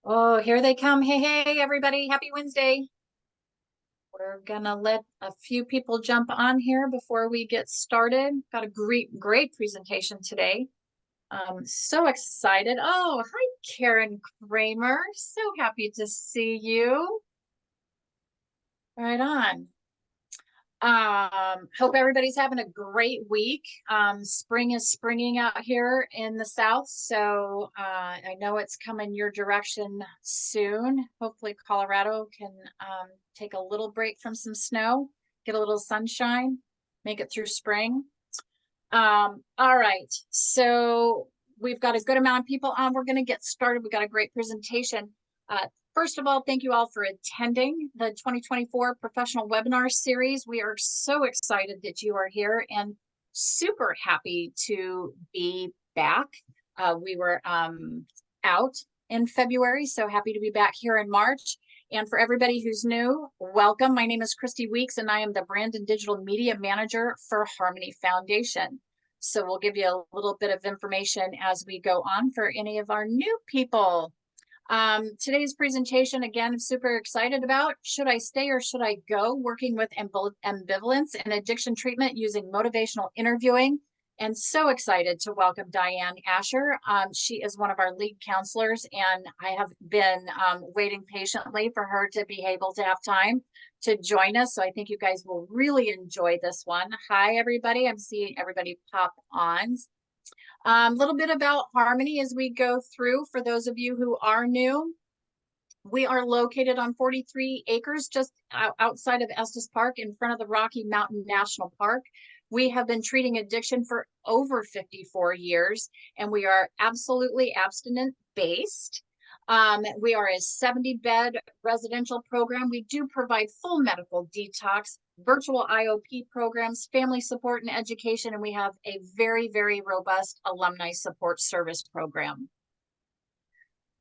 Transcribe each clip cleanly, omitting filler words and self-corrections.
Oh, here they come. Hey, hey, everybody. Happy Wednesday. We're gonna let a few people jump on here before we get started. Got a great presentation today. So excited. Oh, hi, Karen Kramer. So happy to see you. Right on. Hope everybody's having a great week. Spring is springing out here in the South, so I know it's coming your direction soon. Hopefully Colorado can take a little break from some snow, get a little sunshine, make it through spring. All right, so we've got a good amount of people on. We're going to get started. We got a great presentation. First of all, thank you all for attending the 2024 professional webinar series. We are so excited that you are here and super happy to be back. We were out in February, so happy to be back here in March. And for everybody who's new, welcome. My name is Christy Weeks, and I am the Brand and Digital Media Manager for Harmony Foundation. So we'll give you a little bit of information as we go on for any of our new people. Today's presentation, again, I'm super excited about. Should I stay or should I go? Working with ambivalence and addiction treatment using motivational interviewing. And so excited to welcome Diane Asher. She is one of our lead counselors, and I have been waiting patiently for her to be able to have time to join us. So I think you guys will really enjoy this one. Hi, everybody. I'm seeing everybody pop on. A little bit about Harmony as we go through. For those of you who are new, we are located on 43 acres just outside of Estes Park in front of the Rocky Mountain National Park. We have been treating addiction for over 54 years, and we are absolutely abstinent based. We are a 70-bed residential program. We do provide full medical detox, virtual IOP programs, family support and education, and we have a very, very robust alumni support service program.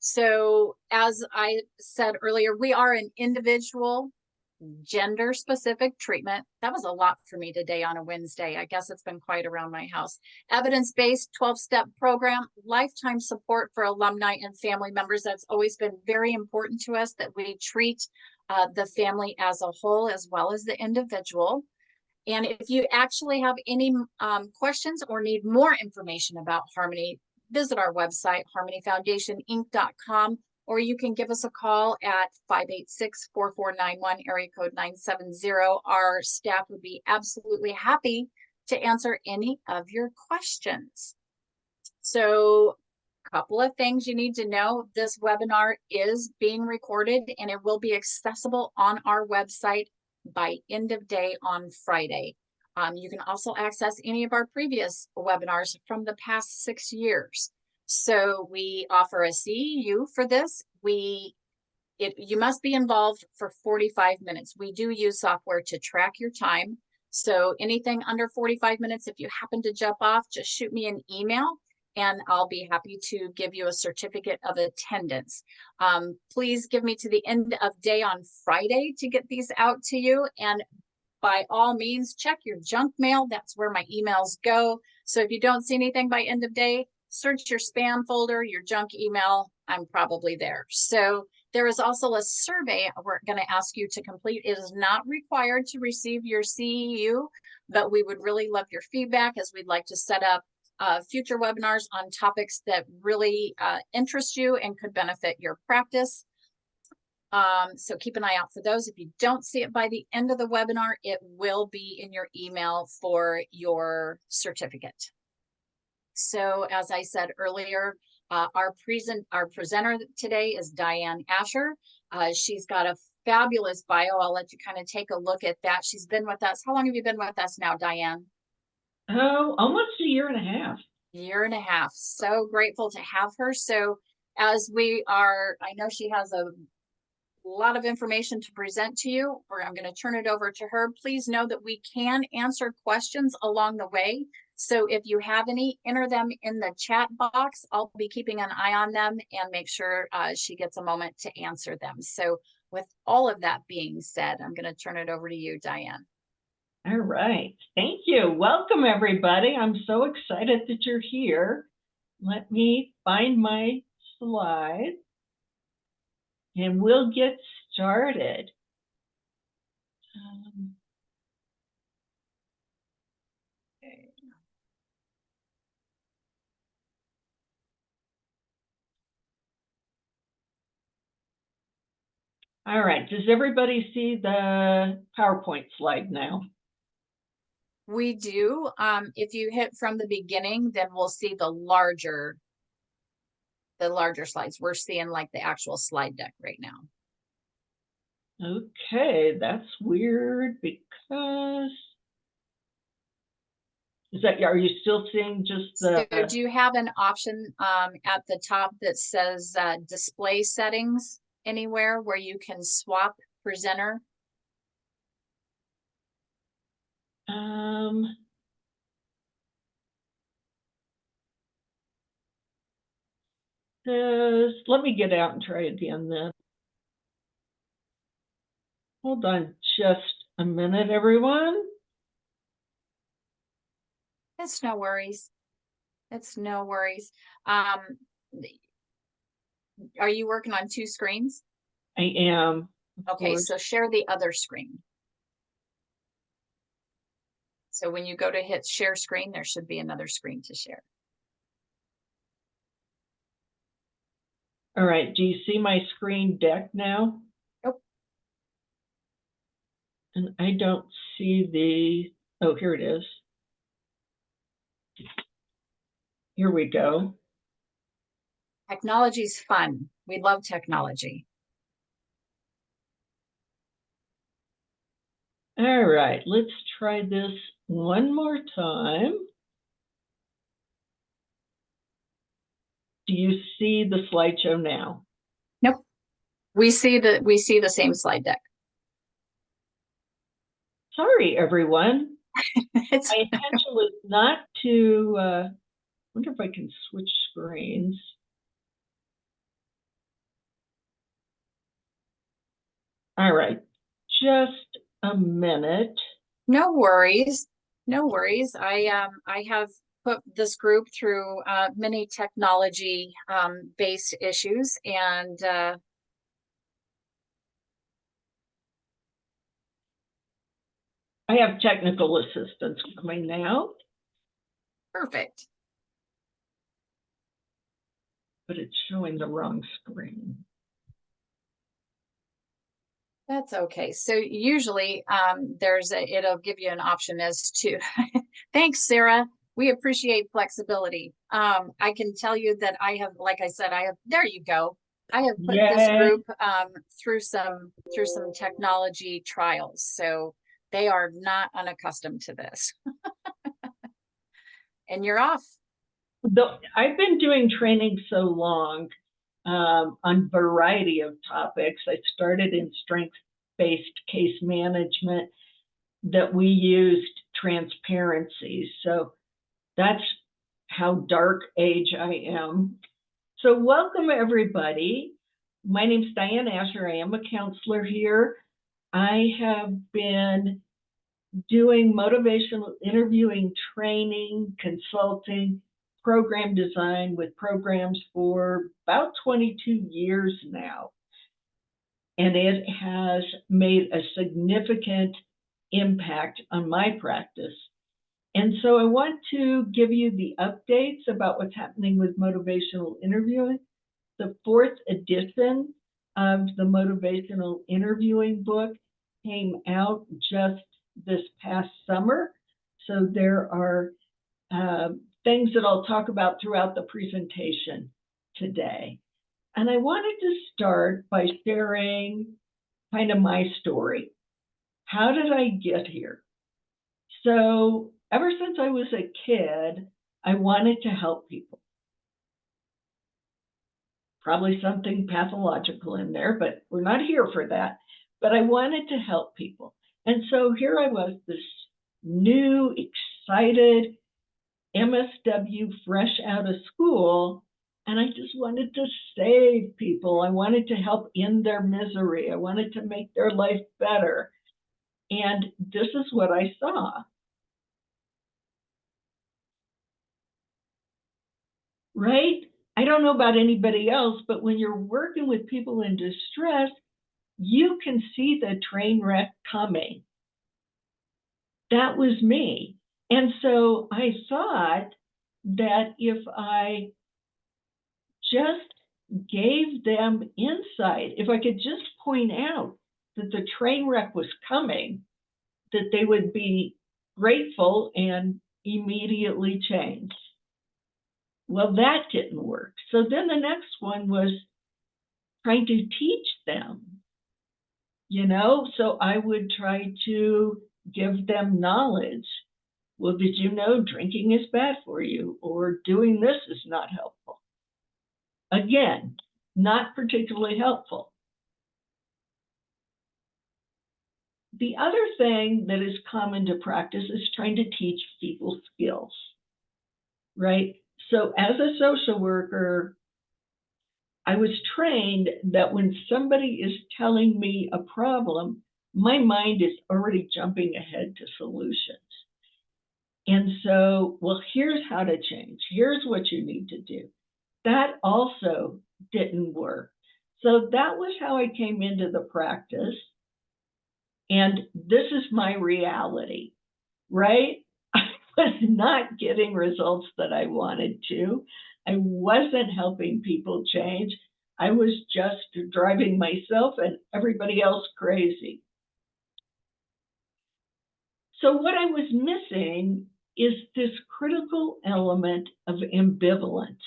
So as I said earlier, we are an individual gender-specific treatment. That was a lot for me today on a Wednesday. I guess it's been quite around my house. Evidence-based 12-step program, lifetime support for alumni and family members. That's always been very important to us, that we treat the family as a whole as well as the individual. And if you actually have any questions or need more information about Harmony, visit our website, harmonyfoundationinc.com, or you can give us a call at 586-4491, area code 970. Our staff would be absolutely happy to answer any of your questions. So a couple of things you need to know. This webinar is being recorded, and it will be accessible on our website by end of day on Friday. You can also access any of our previous webinars from the past 6 years. So we offer a CEU for this. You must be involved for 45 minutes. We do use software to track your time. So anything under 45 minutes, if you happen to jump off, just shoot me an email and I'll be happy to give you a certificate of attendance. Please give me to the end of day on Friday to get these out to you. And by all means, check your junk mail. That's where my emails go. So if you don't see anything by end of day, search your spam folder, your junk email. I'm probably there. So there is also a survey we're going to ask you to complete. It is not required to receive your CEU, but we would really love your feedback, as we'd like to set up future webinars on topics that really interest you and could benefit your practice. So keep an eye out for those. If you don't see it by the end of the webinar, it will be in your email for your certificate. So as I said earlier, our presenter today is Diane Asher. She's got a fabulous bio. I'll let you kind of take a look at that. She's been with us. How long have you been with us now, Diane? Oh, almost a year and a half. Year and a half. So grateful to have her. So as we are, I know she has a lot of information to present to you, or I'm going to turn it over to her. Please know that we can answer questions along the way. So if you have any, enter them in the chat box. I'll be keeping an eye on them and make sure she gets a moment to answer them. So with all of that being said, I'm going to turn it over to you, Diane. All right. Thank you. Welcome, everybody. I'm so excited that you're here. Let me find my slide. and we'll get started. Okay. All right, does everybody see the PowerPoint slide now? We do. If you hit from the beginning, then we'll see the larger slides. We're seeing like the actual slide deck right now. Okay, that's weird because are you still seeing just the? So do you have an option at the top that says display settings anywhere where you can swap presenter? Let me get out and try again then. Hold on just a minute, everyone. It's no worries. It's no worries. Are you working on two screens? I am. Okay, so share the other screen. So when you go to hit share screen, there should be another screen to share. All right, do you see my screen deck now? Nope. And I don't see oh, here it is. Here we go. Technology's fun. We love technology. All right, let's try this one more time. Do you see the slideshow now? Nope. We see the same slide deck. Sorry, everyone. It's My intention was not to, wonder if I can switch screens. All right, just a minute. no worries. No worries. I have put this group through many technology based issues, and I have technical assistance coming now. perfect. But it's showing the wrong screen. That's okay. So usually it'll give you an option as to, thanks, Sarah. We appreciate flexibility. I can tell you that I have, like I said, there you go. I have put this group through some technology trials. So they are not unaccustomed to this. And you're off. I've been doing training so long on a variety of topics. I started in strengths-based case management that we used transparency. So that's how dark age I am. So welcome, everybody. My name is Diane Asher. I am a counselor here. I have been doing motivational interviewing training, consulting, program design with programs for about 22 years now. And it has made a significant impact on my practice. And so I want to give you the updates about what's happening with motivational interviewing. The 4th edition of the motivational interviewing book came out just this past summer. So there are things that I'll talk about throughout the presentation today. And I wanted to start by sharing kind of my story. How did I get here? So ever since I was a kid, I wanted to help people. Probably something pathological in there, but we're not here for that. But I wanted to help people. And so here I was, this new, excited MSW fresh out of school, and I just wanted to save people. I wanted to help end their misery. I wanted to make their life better. And this is what I saw. Right? I don't know about anybody else, but when you're working with people in distress, you can see the train wreck coming. That was me. And so I thought that if I just gave them insight, if I could just point out that the train wreck was coming, that they would be grateful and immediately change. Well, that didn't work. So then the next one was trying to teach them, so I would try to give them knowledge. Well, did you know drinking is bad for you, or doing this is not helpful? Again, not particularly helpful. The other thing that is common to practice is trying to teach people skills, right? So as a social worker, I was trained that when somebody is telling me a problem, my mind is already jumping ahead to solutions. And so, well, here's how to change. Here's what you need to do. That also didn't work. So that was how I came into the practice. And this is my reality, right? I was not getting results that I wanted to. I wasn't helping people change. I was just driving myself and everybody else crazy. So what I was missing is this critical element of ambivalence.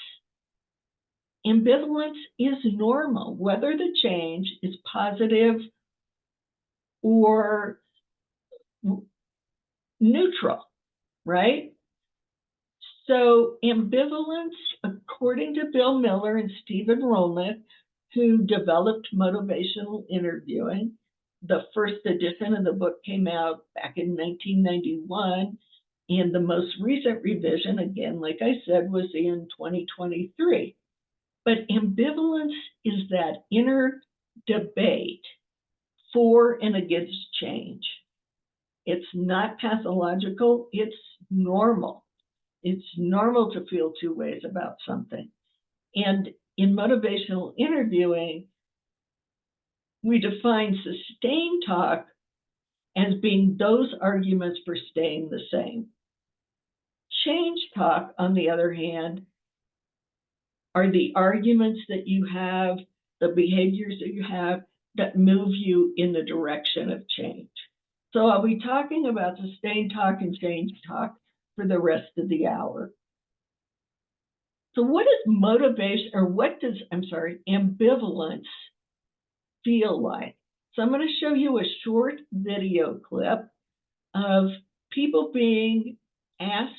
Ambivalence is normal, whether the change is positive or neutral, right? So ambivalence, according to Bill Miller and Stephen Rolnick, who developed motivational interviewing, the first edition of the book came out back in 1991, and the most recent revision, again, like I said, was in 2023. But ambivalence is that inner debate for and against change. It's not pathological, it's normal. It's normal to feel two ways about something. And in motivational interviewing, we define sustained talk as being those arguments for staying the same. Change talk, on the other hand, are the arguments that you have, the behaviors that you have that move you in the direction of change. So I'll be talking about sustained talk and change talk for the rest of the hour. So what is motivation, or ambivalence feel like? So I'm going to show you a short video clip of people being asked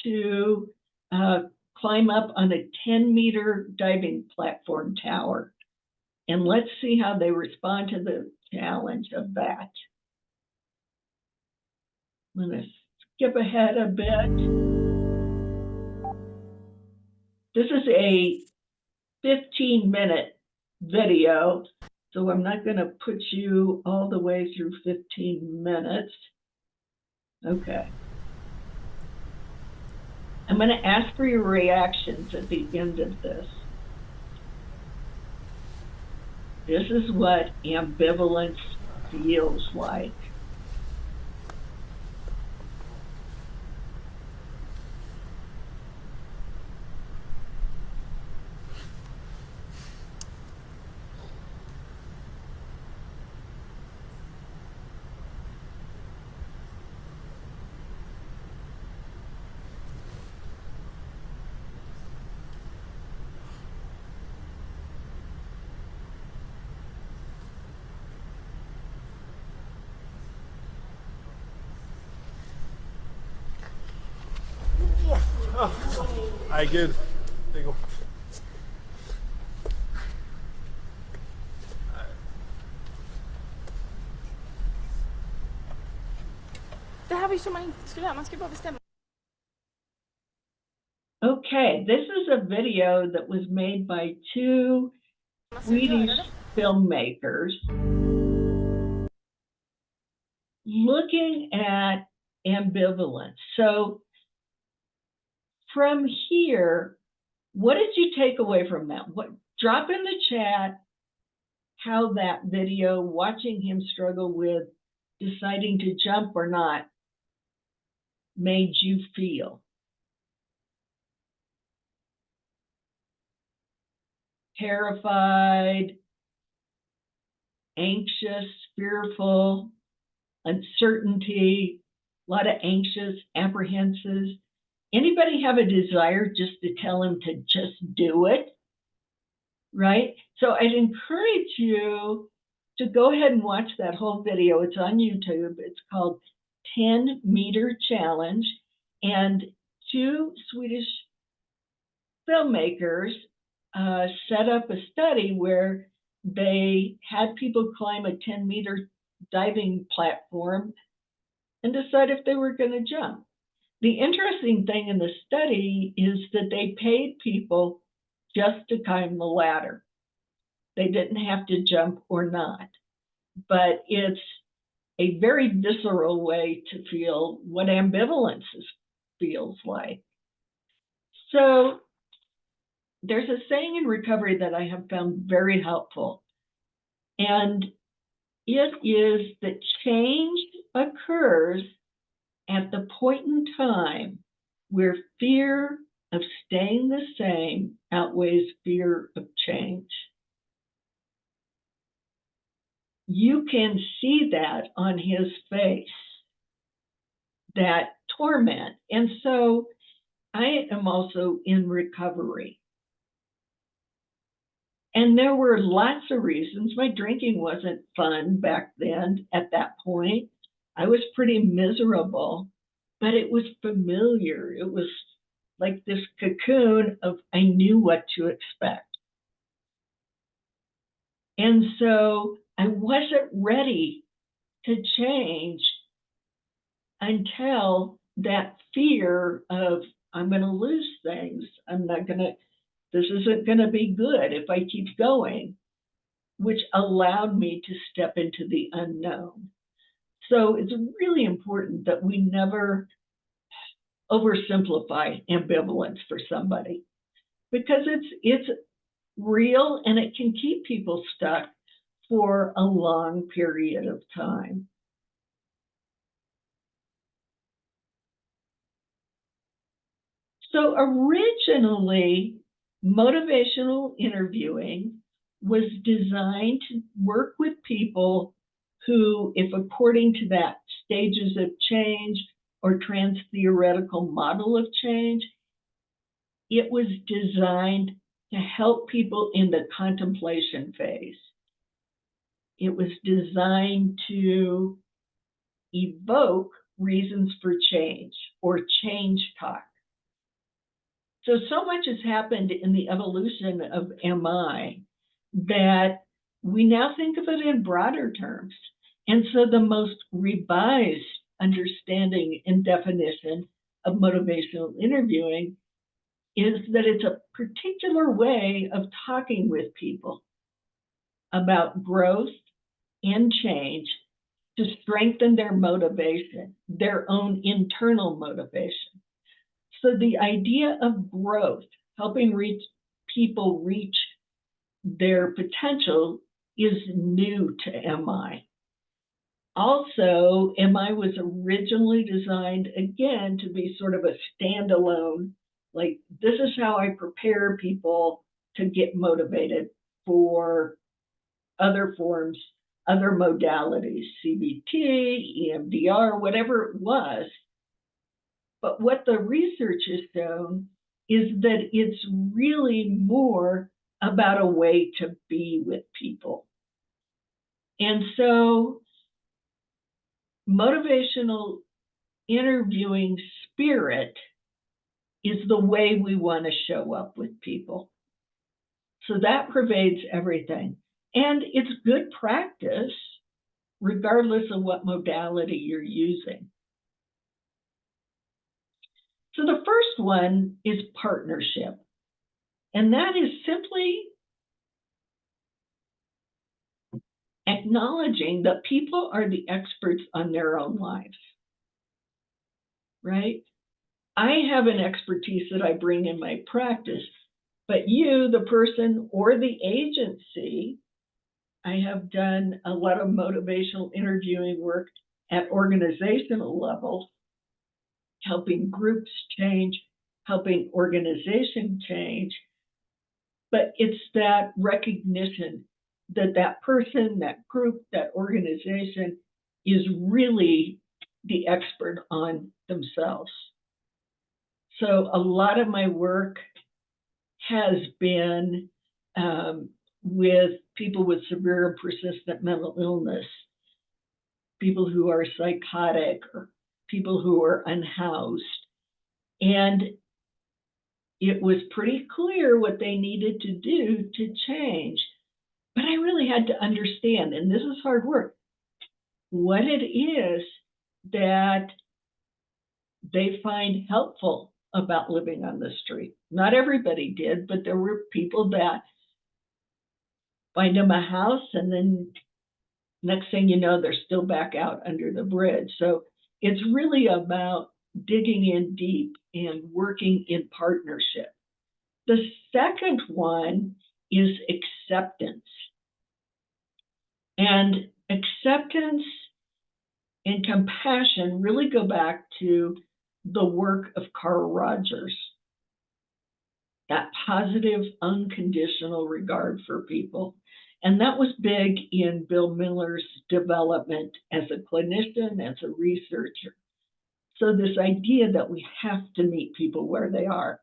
to climb up on a 10-meter diving platform tower. And let's see how they respond to the challenge of that. I'm going to skip ahead a bit. This is a 15-minute video, so I'm not going to put you all the way through 15 minutes. Okay. I'm going to ask for your reactions at the end of this. This is what ambivalence feels like. Hi, good. There you go. Det här var ju som man inte skulle göra, man ska bara bestämma. Okay, this is a video that was made by two Swedish filmmakers looking at ambivalence. So from here, What did you take away from that? Drop in the chat how that video, watching him struggle with deciding to jump or not, made you feel. Terrified, anxious, fearful, uncertainty, a lot of anxious, apprehensive. Anybody have a desire just to tell him to just do it? Right? So I'd encourage you to go ahead and watch that whole video. It's on YouTube. It's called 10-Meter Challenge. And 2 Swedish filmmakers set up a study where they had people climb a 10-meter diving platform and decide if they were going to jump. The interesting thing in the study is that they paid people just to climb the ladder. They didn't have to jump or not. But it's a very visceral way to feel what ambivalence feels like. So there's a saying in recovery that I have found very helpful. And it is that change occurs at the point in time where fear of staying the same outweighs fear of change. You can see that on his face, that torment. And so I am also in recovery. And there were lots of reasons. My drinking wasn't fun back then at that point. I was pretty miserable, but it was familiar. It was like this cocoon of I knew what to expect. And so I wasn't ready to change until that fear of I'm going to lose things. This isn't going to be good if I keep going, which allowed me to step into the unknown. So it's really important that we never oversimplify ambivalence for somebody, because it's real and it can keep people stuck for a long period of time. So originally, motivational interviewing was designed to work with people who, if according to that stages of change or trans-theoretical model of change, it was designed to help people in the contemplation phase. It was designed to evoke reasons for change or change talk. So much has happened in the evolution of MI that we now think of it in broader terms. And so the most revised understanding and definition of motivational interviewing is that it's a particular way of talking with people about growth and change to strengthen their motivation, their own internal motivation. So the idea of growth, helping people reach their potential, is new to MI. Also, MI was originally designed, again, to be sort of a standalone, like this is how I prepare people to get motivated for other forms, other modalities, CBT, EMDR, whatever it was. But what the research has shown is that it's really more about a way to be with people. And so motivational interviewing spirit is the way we want to show up with people. So that pervades everything. And it's good practice, regardless of what modality you're using. So the first one is partnership. And that is simply acknowledging that people are the experts on their own lives, right? I have an expertise that I bring in my practice, But you, the person or the agency, I have done a lot of motivational interviewing work at organizational levels, helping groups change, helping organization change. But it's that recognition that that person, that group, that organization is really the expert on themselves. So a lot of my work has been with people with severe and persistent mental illness, people who are psychotic, or people who are unhoused. And it was pretty clear what they needed to do to change. But I really had to understand, and this is hard work, what it is that they find helpful about living on the street. Not everybody did, but there were people that find them a house, and then next thing you know, they're still back out under the bridge. So it's really about digging in deep and working in partnership. The second one is acceptance. And acceptance and compassion really go back to the work of Carl Rogers, that positive, unconditional regard for people. And that was big in Bill Miller's development as a clinician, as a researcher. So this idea that we have to meet people where they are,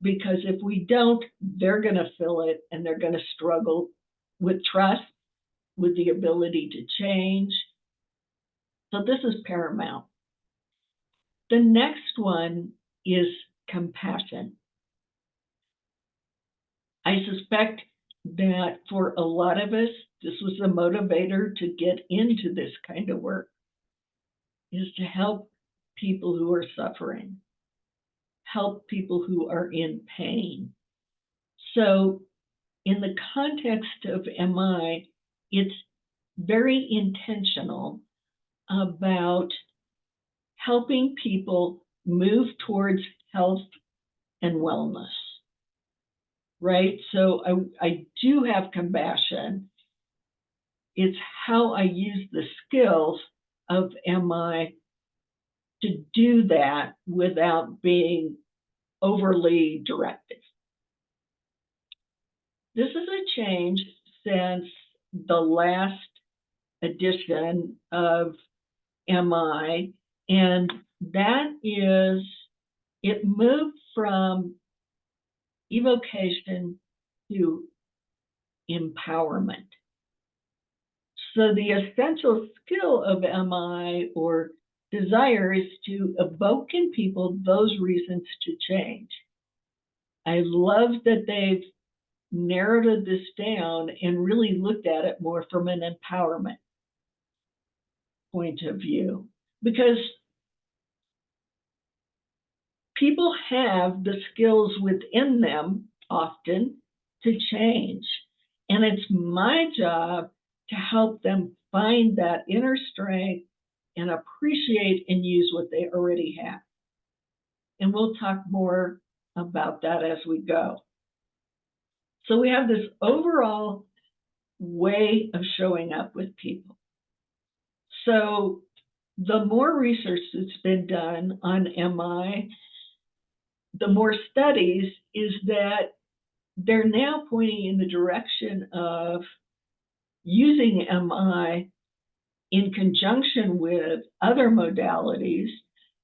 because if we don't, they're going to fill it, and they're going to struggle with trust, with the ability to change. So this is paramount. The next one is compassion. I suspect that for a lot of us, this was a motivator to get into this kind of work, is to help people who are suffering, help people who are in pain. So in the context of MI, it's very intentional about helping people move towards health and wellness, right? So I do have compassion. It's how I use the skills of MI to do that without being overly directive. This is a change since the last edition of MI, and that is, it moved from evocation to empowerment. So the essential skill of MI or desire is to evoke in people those reasons to change. I love that they've narrowed this down and really looked at it more from an empowerment point of view, because people have the skills within them often to change. And it's my job to help them find that inner strength and appreciate and use what they already have. And we'll talk more about that as we go. So we have this overall way of showing up with people. So the more research that's been done on MI, the more studies, is that they're now pointing in the direction of using MI in conjunction with other modalities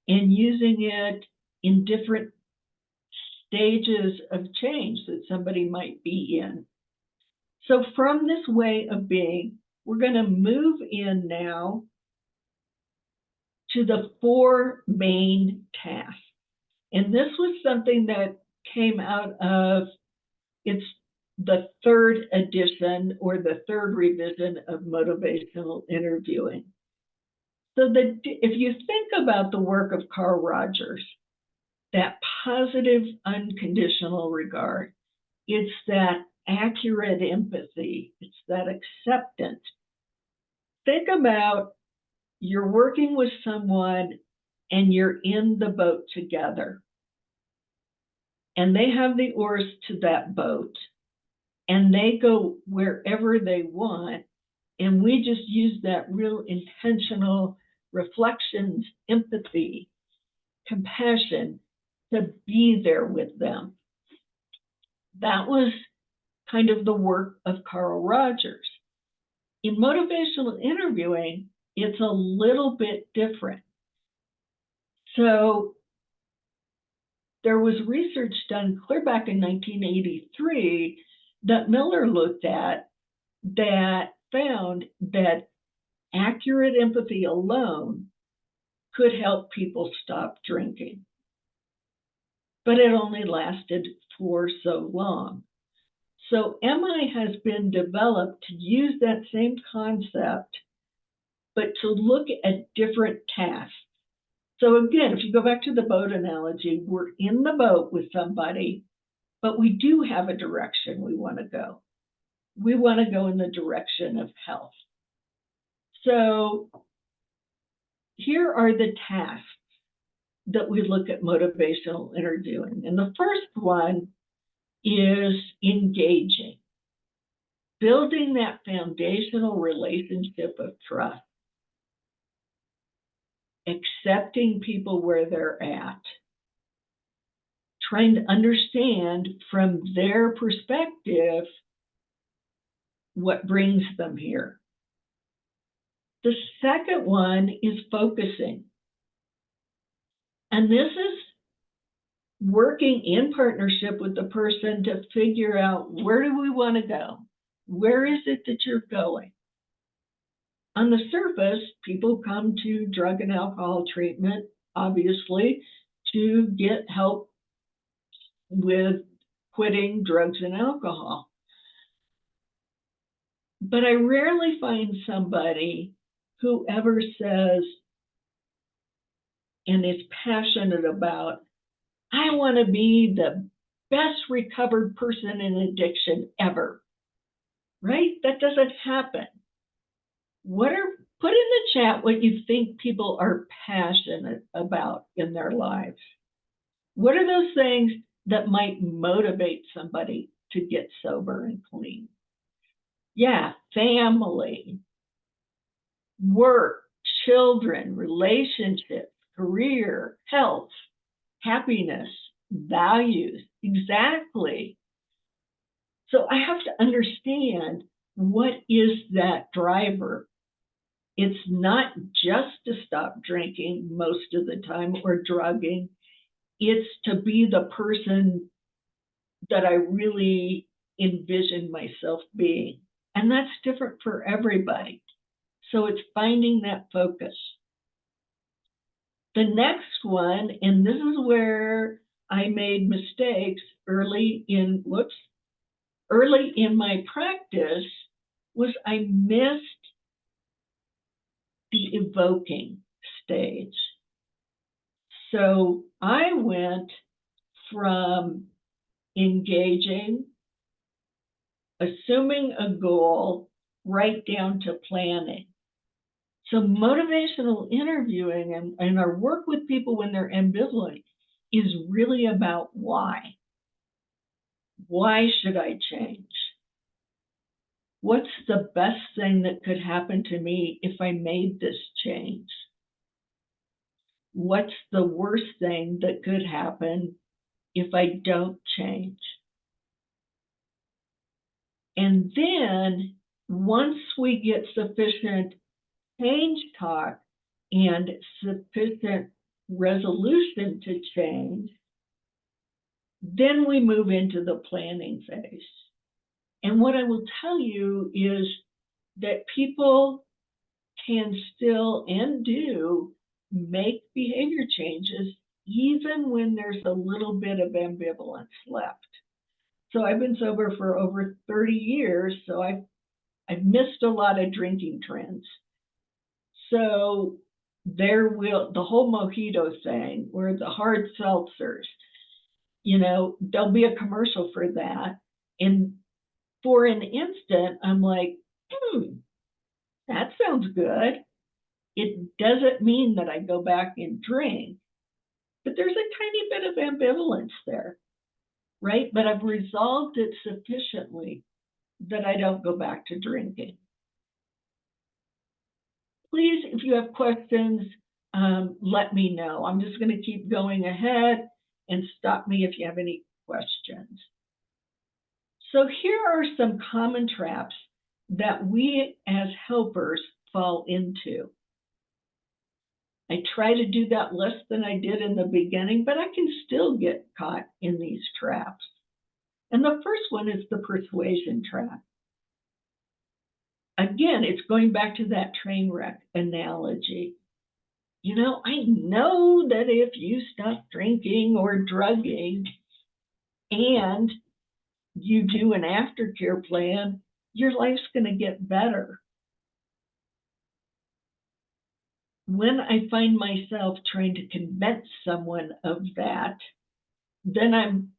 and using it in different stages of change that somebody might be in. So from this way of being, we're going to move in now to the 4 main tasks. And this was something that came out of, it's the 3rd edition or the 3rd revision of motivational interviewing. So that if you think about the work of Carl Rogers, that positive unconditional regard, it's that accurate empathy, it's that acceptance. Think about you're working with someone and you're in the boat together. and they have the oars to that boat, and they go wherever they want, and we just use that real intentional reflections, empathy, compassion to be there with them. That was kind of the work of Carl Rogers. In motivational interviewing, it's a little bit different. So there was research done clear back in 1983 that Miller looked at that found that accurate empathy alone could help people stop drinking. But it only lasted for so long. So MI has been developed to use that same concept, but to look at different tasks. So again, if you go back to the boat analogy, we're in the boat with somebody, but we do have a direction we want to go. We want to go in the direction of health. So here are the tasks that we look at motivational interviewing. And the first one is engaging, building that foundational relationship of trust, accepting people where they're at, trying to understand from their perspective what brings them here. The second one is focusing. And this is working in partnership with the person to figure out, where do we want to go? Where is it that you're going? On the surface, people come to drug and alcohol treatment, obviously, to get help with quitting drugs and alcohol. But I rarely find somebody who ever says and is passionate about, I want to be the best recovered person in addiction ever, right? That doesn't happen. Put in the chat what you think people are passionate about in their lives. What are those things that might motivate somebody to get sober and clean? Yeah, family, work, children, relationships, career, health, happiness, values, exactly. So I have to understand, what is that driver? It's not just to stop drinking most of the time or drugging. It's to be the person that I really envision myself being. And that's different for everybody. So it's finding that focus. The next one, and this is where I made mistakes early in my practice, was I missed the evoking stage. So I went from engaging, assuming a goal, right down to planning. So motivational interviewing and our work with people when they're ambivalent is really about why. Why should I change? What's the best thing that could happen to me if I made this change? What's the worst thing that could happen if I don't change? And then once we get sufficient change talk and sufficient resolution to change, then we move into the planning phase. And what I will tell you is that people can still and do make behavior changes even when there's a little bit of ambivalence left. So I've been sober for over 30 years, so I've missed a lot of drinking trends. So the whole mojito thing, or the hard seltzers, there'll be a commercial for that. And for an instant, I'm like, that sounds good. It doesn't mean that I go back and drink, but there's a tiny bit of ambivalence there. right? But I've resolved it sufficiently that I don't go back to drinking. Please, if you have questions, let me know. I'm just going to keep going ahead and stop me if you have any questions. So here are some common traps that we as helpers fall into. I try to do that less than I did in the beginning, but I can still get caught in these traps. And the first one is the persuasion trap. Again, it's going back to that train wreck analogy. You know, I know that if you stop drinking or drugging and you do an aftercare plan, your life's going to get better. When I find myself trying to convince someone of that, then I'm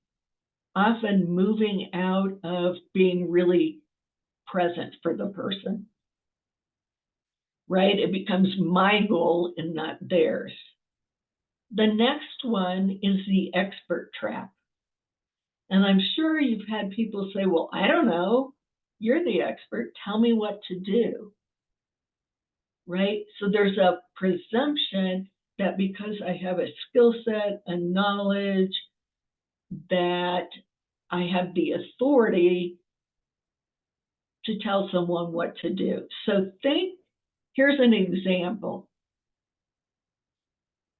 often moving out of being really present for the person, right? It becomes my goal and not theirs. The next one is the expert trap. And I'm sure you've had people say, well, I don't know, you're the expert, tell me what to do, right? So there's a presumption that because I have a skill set, a knowledge, that I have the authority to tell someone what to do. So here's an example.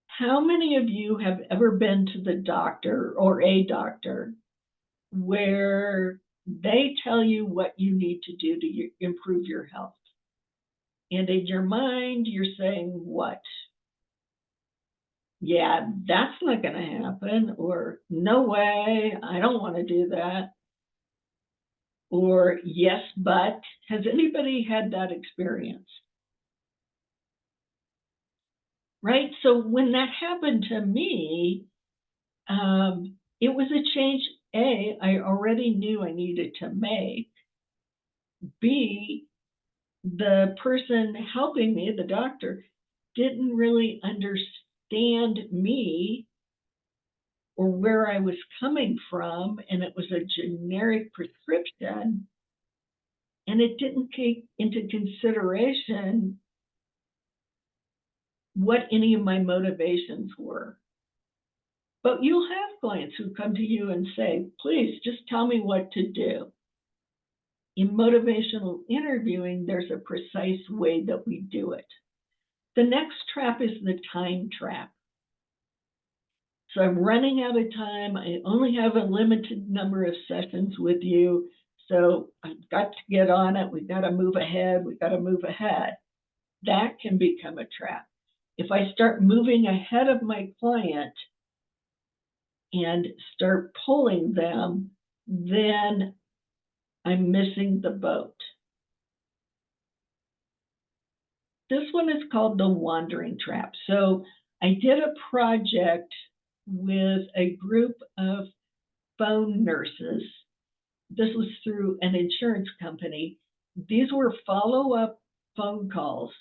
How many of you have ever been to the doctor or a doctor where they tell you what you need to do to improve your health? And in your mind, you're saying, what? Yeah, that's not going to happen. Or no way, I don't want to do that. Or yes, but. Has anybody had that experience? Right? So when that happened to me, it was a change, A, I already knew I needed to make. B, the person helping me, the doctor, didn't really understand me or where I was coming from, and it was a generic prescription, and it didn't take into consideration what any of my motivations were. But you'll have clients who come to you and say, please just tell me what to do. In motivational interviewing, there's a precise way that we do it. The next trap is the time trap. So I'm running out of time. I only have a limited number of sessions with you. So I've got to get on it. We've got to move ahead. We've got to move ahead. That can become a trap. If I start moving ahead of my client and start pulling them, then I'm missing the boat. This one is called the wandering trap. So I did a project with a group of phone nurses. This was through an insurance company. These were follow-up phone calls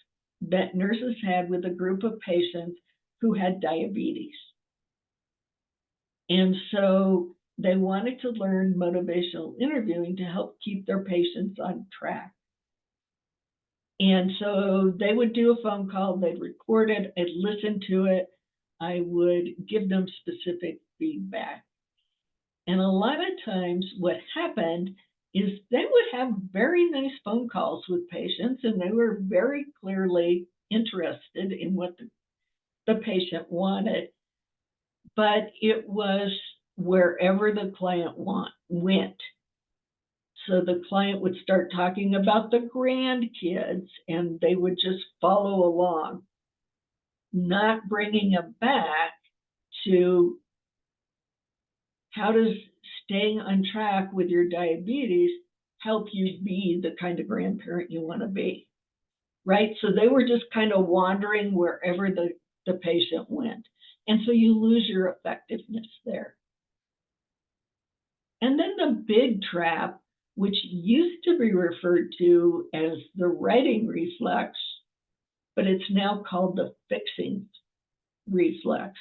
that nurses had with a group of patients who had diabetes. And so they wanted to learn motivational interviewing to help keep their patients on track. And so they would do a phone call, they'd record it, I'd listen to it, I would give them specific feedback. And a lot of times what happened is they would have very nice phone calls with patients, and they were very clearly interested in what the patient wanted. But it was wherever the client went. So the client would start talking about the grandkids, and they would just follow along, not bringing them back to how does staying on track with your diabetes help you be the kind of grandparent you want to be, right? So they were just kind of wandering wherever the patient went. And so you lose your effectiveness there. And then the big trap, which used to be referred to as the righting reflex, but it's now called the fixing reflex.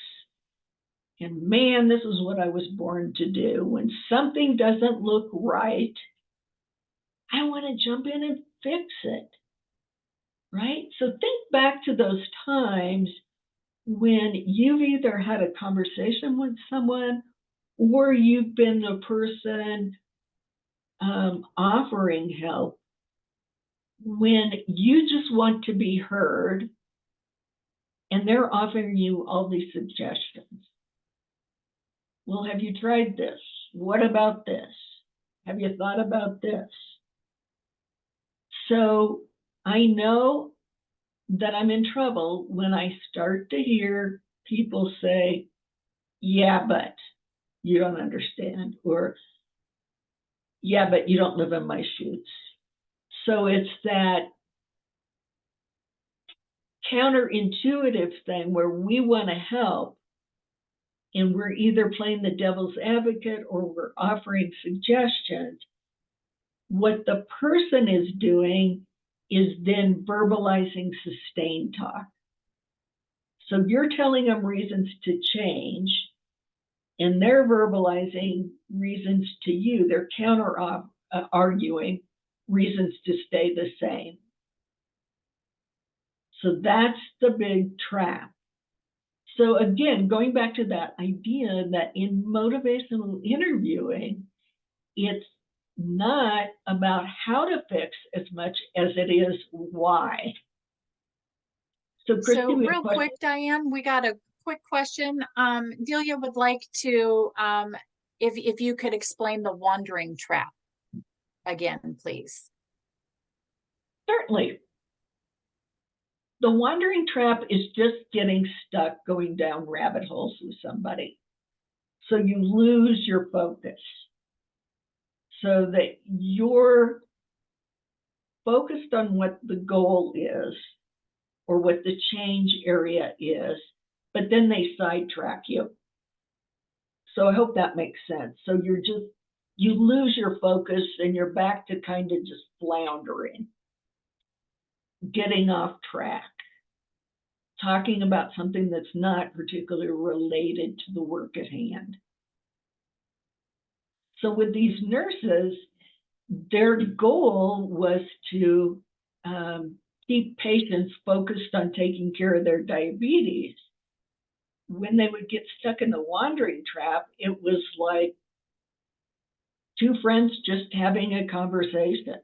And man, this is what I was born to do. When something doesn't look right, I want to jump in and fix it. Right? So think back to those times when you've either had a conversation with someone or you've been the person offering help, when you just want to be heard and they're offering you all these suggestions. Well, have you tried this? What about this? Have you thought about this? So I know that I'm in trouble when I start to hear people say, yeah, but you don't understand, or yeah, but you don't live in my shoes. So it's that counterintuitive thing where we want to help and we're either playing the devil's advocate or we're offering suggestions. What the person is doing is then verbalizing sustained talk. So you're telling them reasons to change, and they're verbalizing reasons to you. They're arguing reasons to stay the same. So that's the big trap. So again, going back to that idea that in motivational interviewing, it's not about how to fix as much as it is why. So, Christy, So real quick, Diane, we got a quick question. Delia would like to, if you could explain the wandering trap again, please. Certainly. The wandering trap is just getting stuck going down rabbit holes with somebody. So you lose your focus. So that you're focused on what the goal is or what the change area is, but then they sidetrack you. So I hope that makes sense. So you lose your focus and you're back to kind of just floundering, getting off track, talking about something that's not particularly related to the work at hand. So with these nurses, their goal was to keep patients focused on taking care of their diabetes. When they would get stuck in the wandering trap, it was like two friends just having a conversation.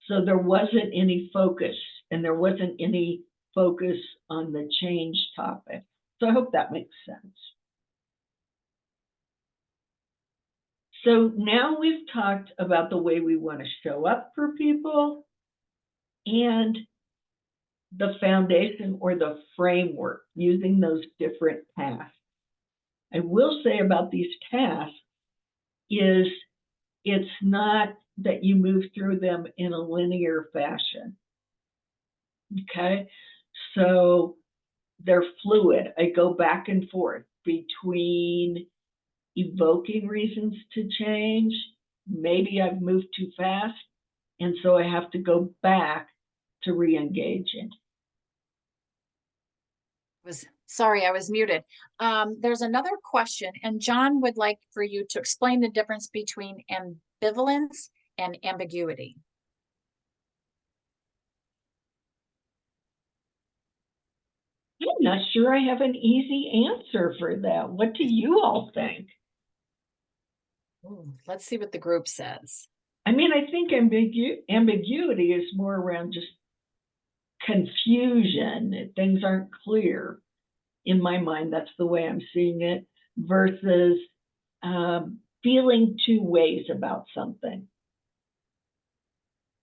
So there wasn't any focus, and there wasn't any focus on the change topic. So I hope that makes sense. So now we've talked about the way we want to show up for people and the foundation or the framework using those different tasks. I will say about these tasks is it's not that you move through them in a linear fashion. Okay, so they're fluid. I go back and forth between evoking reasons to change. Maybe I've moved too fast, and so I have to go back to re-engaging. Sorry, I was muted. There's another question, and John would like for you to explain the difference between ambivalence and ambiguity. I'm not sure I have an easy answer for that. What do you all think? Ooh, let's see what the group says. I mean, I think ambiguity is more around just confusion. Things aren't clear. In my mind, that's the way I'm seeing it, versus feeling two ways about something.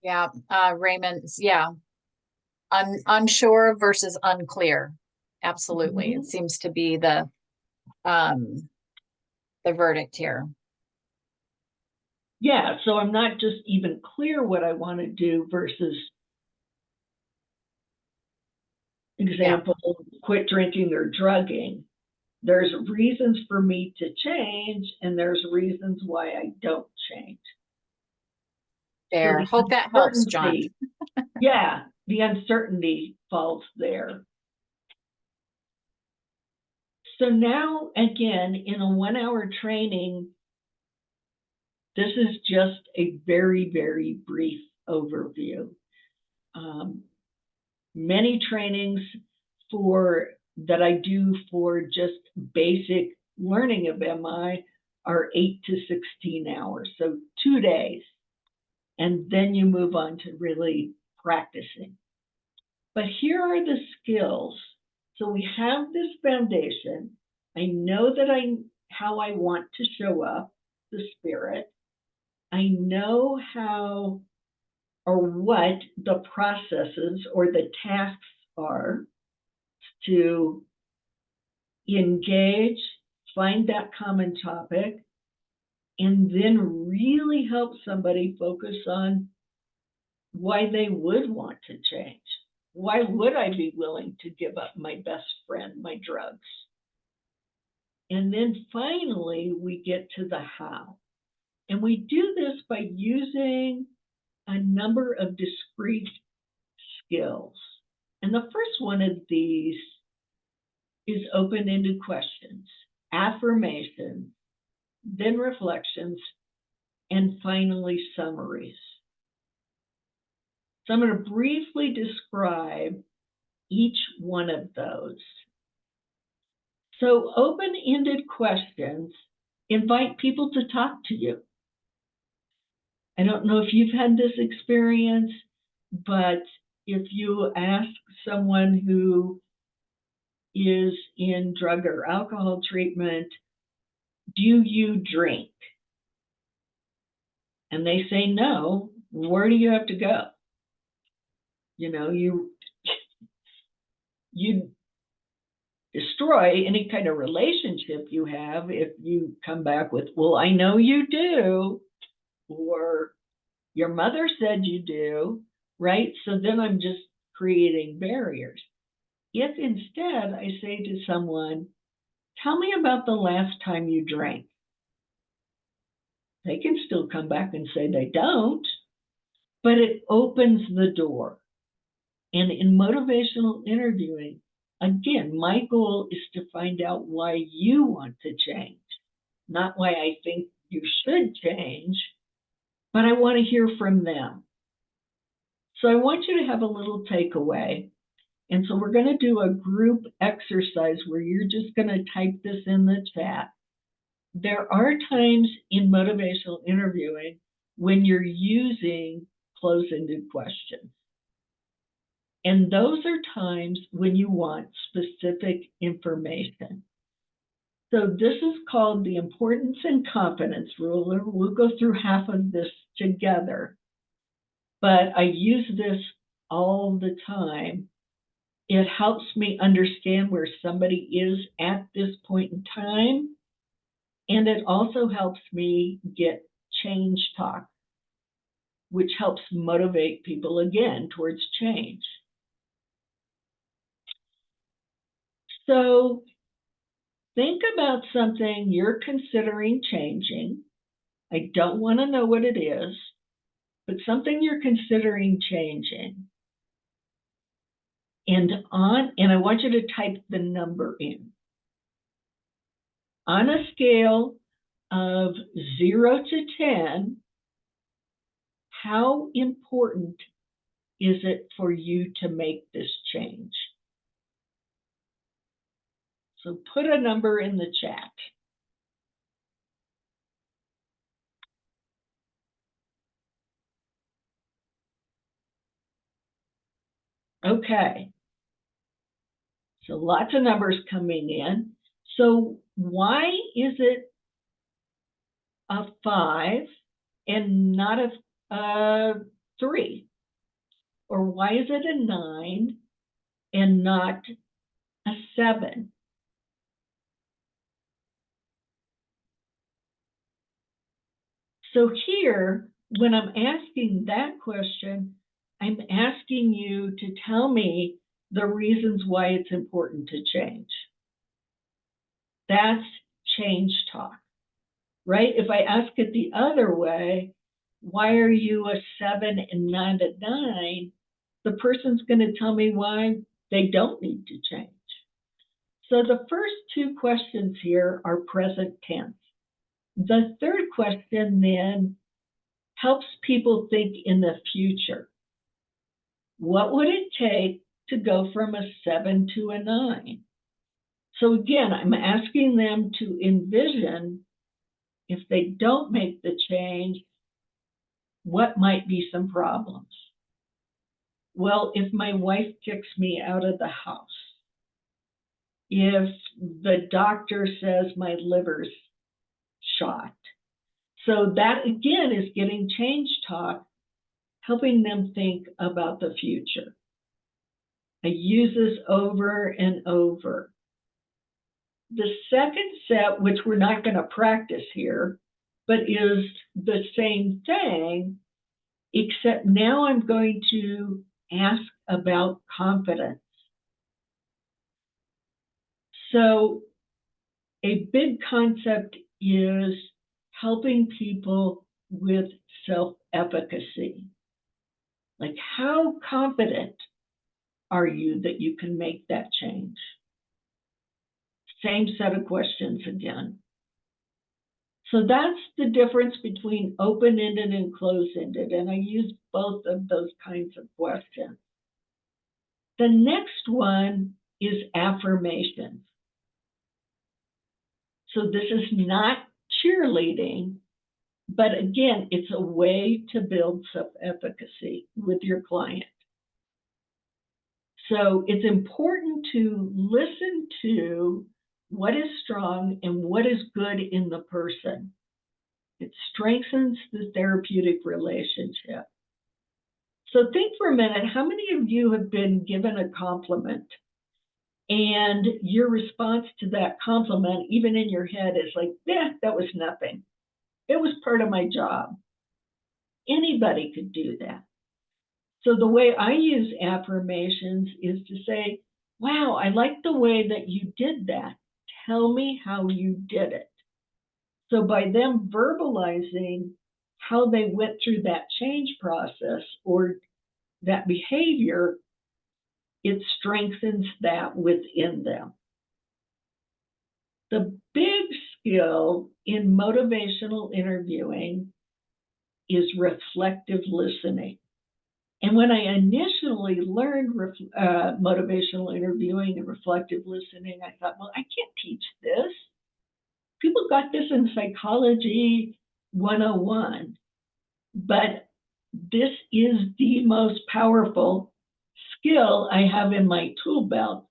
Yeah, Raymond's, yeah. Unsure versus unclear. Absolutely. Mm-hmm. It seems to be the verdict here. Yeah, so I'm not just even clear what I want to do versus, example, quit drinking or drugging. There's reasons for me to change, and there's reasons why I don't change. There. So hope that helps, John. Yeah, the uncertainty falls there. So now, again, in a 1-hour training, this is just a very, very brief overview. Many trainings that I do for just basic learning of MI are 8 to 16 hours, so 2 days. And then you move on to really practicing. But here are the skills. So we have this foundation. I know that how I want to show up, the spirit. I know how or what the processes or the tasks are to engage, find that common topic, and then really help somebody focus on why they would want to change. Why would I be willing to give up my best friend, my drugs? And then finally, we get to the how. And we do this by using a number of discrete skills. And the first one of these is open-ended questions, affirmations, then reflections, and finally summaries. So I'm going to briefly describe each one of those. So open-ended questions invite people to talk to you. I don't know if you've had this experience, but if you ask someone who is in drug or alcohol treatment, do you drink? And they say no, where do you have to go? You know, you destroy any kind of relationship you have if you come back with, well, I know you do, or your mother said you do, right? So then I'm just creating barriers. If instead I say to someone, tell me about the last time you drank, they can still come back and say they don't, but it opens the door. And in motivational interviewing, again, my goal is to find out why you want to change, not why I think you should change, but I want to hear from them. So I want you to have a little takeaway. And so we're going to do a group exercise where you're just going to type this in the chat. There are times in motivational interviewing when you're using close-ended questions. And those are times when you want specific information. So this is called the importance and confidence rule. We'll go through half of this together, but I use this all the time. It helps me understand where somebody is at this point in time. And it also helps me get change talk, which helps motivate people again towards change. So think about something you're considering changing. I don't want to know what it is, but something you're considering changing. And I want you to type the number in. On a scale of 0 to 10, how important is it for you to make this change? So put a number in the chat. Okay. So lots of numbers coming in. So why is it a 5 and not a 3? Or why is it a 9 and not a 7? So here, when I'm asking that question, I'm asking you to tell me the reasons why it's important to change. That's change talk, right? If I ask it the other way, why are you a 7 and not a 9? The person's going to tell me why they don't need to change. So the first two questions here are present tense. The third question then helps people think in the future. What would it take to go from a 7 to a 9? So again, I'm asking them to envision, if they don't make the change, what might be some problems? Well, if my wife kicks me out of the house, if the doctor says my liver's shot. So that again is getting change talk, helping them think about the future. I use this over and over. The second set, which we're not going to practice here, but is the same thing, except now I'm going to ask about confidence. So a big concept is helping people with self-efficacy. Like, how confident are you that you can make that change? Same set of questions again. So that's the difference between open-ended and closed-ended, and I use both of those kinds of questions. The next one is affirmations. So this is not cheerleading, but again, it's a way to build self-efficacy with your client. So it's important to listen to what is strong and what is good in the person. It strengthens the therapeutic relationship. So think for a minute, how many of you have been given a compliment and your response to that compliment, even in your head, is like, yeah, that was nothing. It was part of my job. Anybody could do that. So the way I use affirmations is to say, wow, I like the way that you did that. Tell me how you did it. So by them verbalizing how they went through that change process or that behavior, it strengthens that within them. The big skill in motivational interviewing is reflective listening. And when I initially learned motivational interviewing and reflective listening, I thought, well, I can't teach this. People got this in Psychology 101, but this is the most powerful skill I have in my tool belt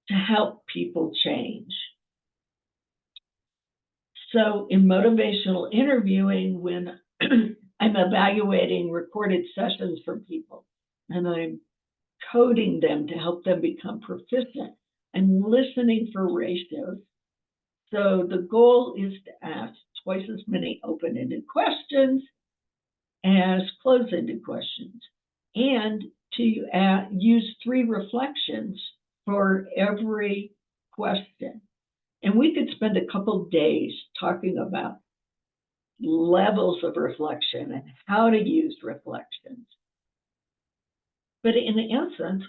to help people change. So in motivational interviewing, when I'm evaluating recorded sessions from people and I'm coding them to help them become proficient, I'm listening for ratios. So the goal is to ask twice as many open-ended questions as closed-ended questions, and to use 3 reflections for every question. And we could spend a couple days talking about levels of reflection and how to use reflections. But in essence,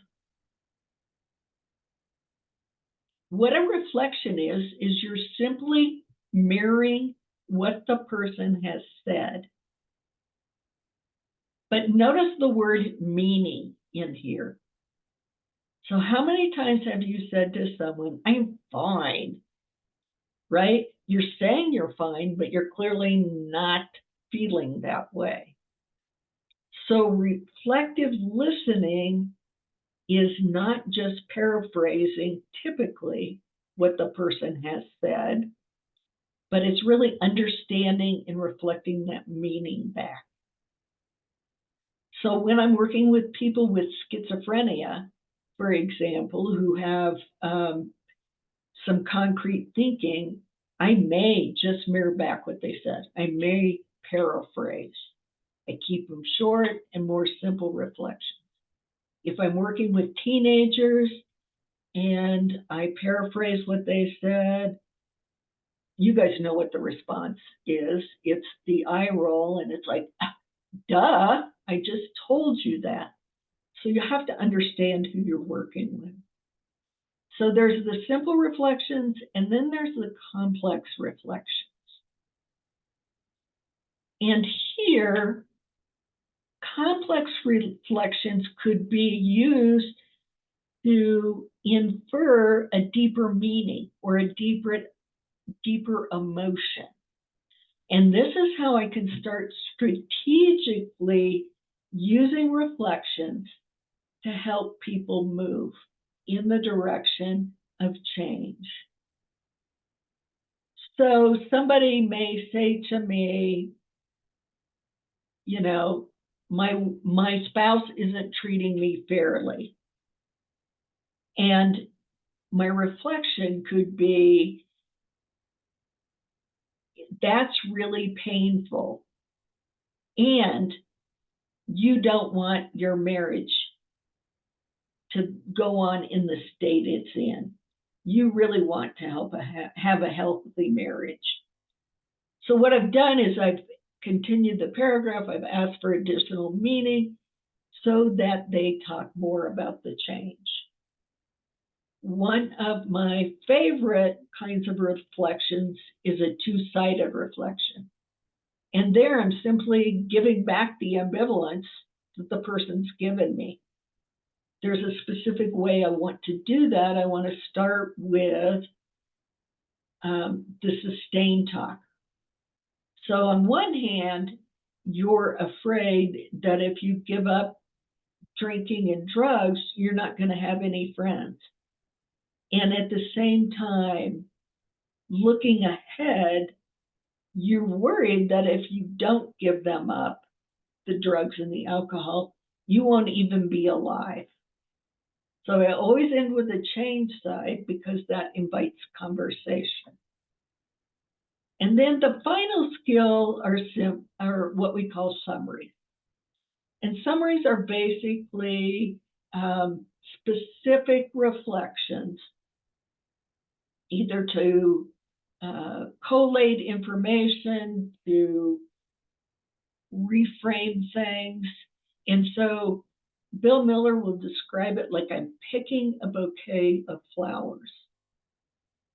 what a reflection is you're simply mirroring what the person has said. But notice the word meaning in here. So how many times have you said to someone, I'm fine, right? You're saying you're fine, but you're clearly not feeling that way. So reflective listening is not just paraphrasing typically what the person has said, but it's really understanding and reflecting that meaning back. So when I'm working with people with schizophrenia, for example, who have some concrete thinking, I may just mirror back what they said. I may paraphrase. I keep them short and more simple reflections. If I'm working with teenagers and I paraphrase what they said, you guys know what the response is. It's the eye roll, and it's like, duh, I just told you that. So you have to understand who you're working with. So there's the simple reflections, and then there's the complex reflections. And here, complex reflections could be used to infer a deeper meaning or a deeper emotion. And this is how I can start strategically using reflections to help people move in the direction of change. So somebody may say to me, you know, my spouse isn't treating me fairly. And my reflection could be, that's really painful. And you don't want your marriage to go on in the state it's in. You really want to have a healthy marriage. So what I've done is I've continued the paragraph. I've asked for additional meaning so that they talk more about the change. One of my favorite kinds of reflections is a two-sided reflection. And there I'm simply giving back the ambivalence that the person's given me. There's a specific way I want to do that. I want to start with the sustain talk. So on one hand, you're afraid that if you give up drinking and drugs, you're not going to have any friends. And at the same time, looking ahead, you're worried that if you don't give them up, the drugs and the alcohol, you won't even be alive. So I always end with the change side because that invites conversation. And then the final skill are what we call summaries. And summaries are basically specific reflections, either to collate information, to reframe things. And so Bill Miller will describe it like I'm picking a bouquet of flowers.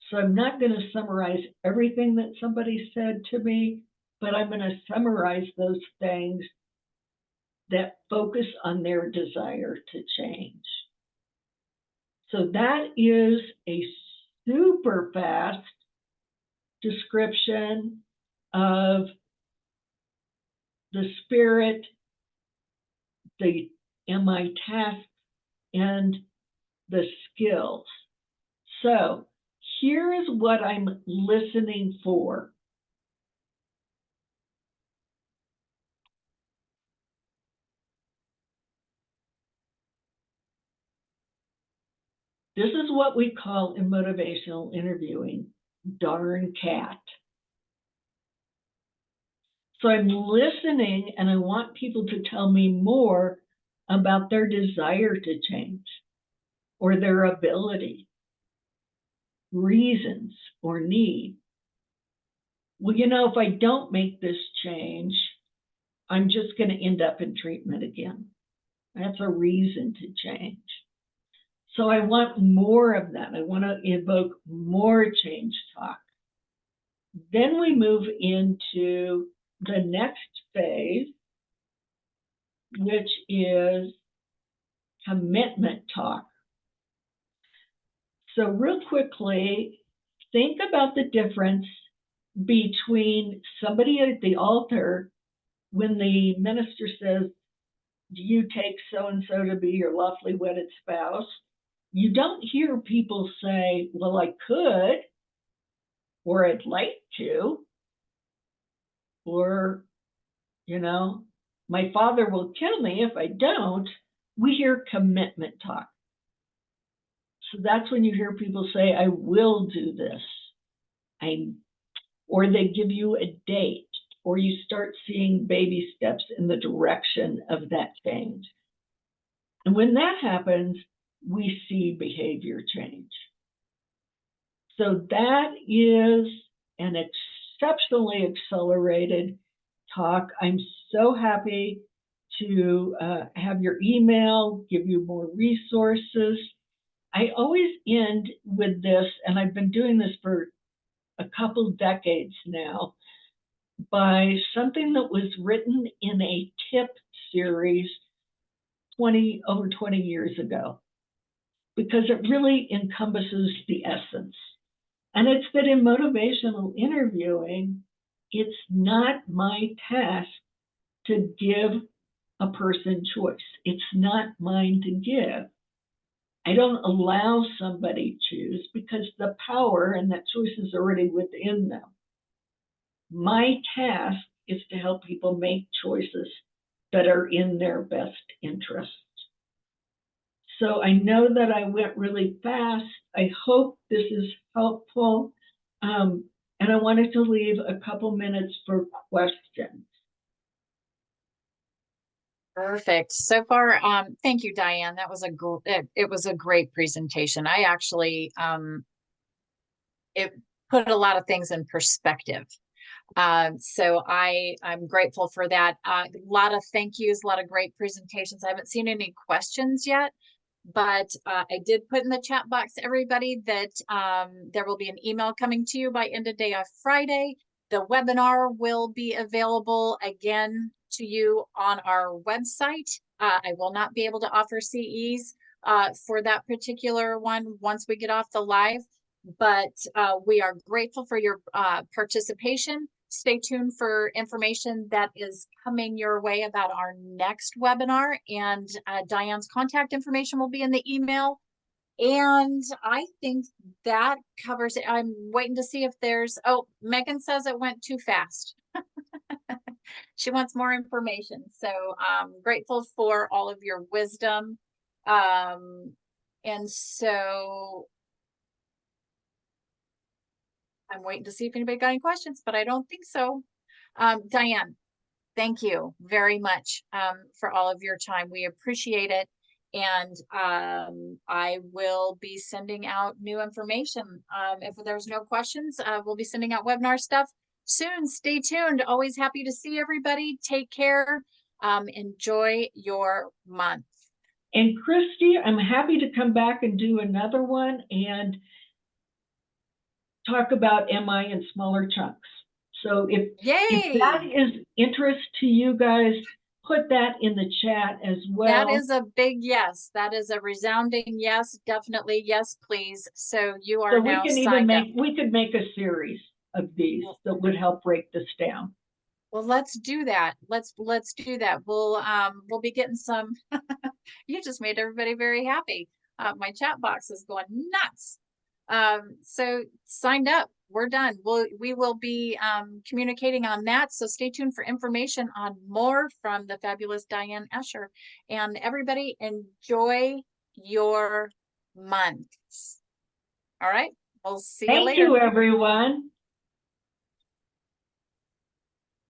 So I'm not going to summarize everything that somebody said to me, but I'm going to summarize those things that focus on their desire to change. So that is a super fast description of the spirit, the MI task, and the skills. So here is what I'm listening for. This is what we call in motivational interviewing, darn cat. So I'm listening and I want people to tell me more about their desire to change or their ability, reasons or need. Well, you know, if I don't make this change, I'm just going to end up in treatment again. That's a reason to change. So I want more of that. I want to evoke more change talk. Then we move into the next phase, which is commitment talk. So real quickly, think about the difference between somebody at the altar when the minister says, do you take so-and-so to be your lawfully wedded spouse? You don't hear people say, well, I could, or I'd like to, or, you know, my father will kill me if I don't. We hear commitment talk. So that's when you hear people say, I will do this. Or they give you a date, or you start seeing baby steps in the direction of that change. And when that happens, we see behavior change. So that is an exceptionally accelerated talk. I'm so happy to have your email, give you more resources. I always end with this, and I've been doing this for a couple decades now, by something that was written in a tip series over 20 years ago, because it really encompasses the essence. And it's that in motivational interviewing, it's not my task to give a person choice. It's not mine to give. I don't allow somebody choose, because the power and that choice is already within them. My task is to help people make choices that are in their best interest. So I know that I went really fast. I hope this is helpful. And I wanted to leave a couple minutes for questions. Perfect. So far, thank you, Diane. That was it was a great presentation. I actually, it put a lot of things in perspective. So I'm grateful for that. A lot of thank yous, a lot of great presentations. I haven't seen any questions yet, but I did put in the chat box, everybody, that there will be an email coming to you by end of day of Friday. The webinar will be available again to you on our website. I will not be able to offer CEs for that particular one once we get off the live, but we are grateful for your participation. Stay tuned for information that is coming your way about our next webinar, and Diane's contact information will be in the email. And I think that covers it. I'm waiting to see if there's, oh, Megan says it went too fast. She wants more information. So I'm grateful for all of your wisdom. And so I'm waiting to see if anybody got any questions, but I don't think so. Diane, thank you very much for all of your time. We appreciate it. And I will be sending out new information. If there's no questions, we'll be sending out webinar stuff soon. Stay tuned. Always happy to see everybody. Take care. Enjoy your month. And Christy, I'm happy to come back and do another one and talk about MI in smaller chunks. So if that is interest to you guys, put that in the chat as well. That is a big yes. That is a resounding yes. Definitely yes, please. So you are now signed up. We could make a series of these that would help break this down. Well, let's do that. Let's do that. We'll be getting some. You just made everybody very happy. My chat box is going nuts. So signed up. We're done. We will be communicating on that. So stay tuned for information on more from the fabulous Diane Escher. And everybody, enjoy your months. All right. We'll see you later. Thank you, everyone.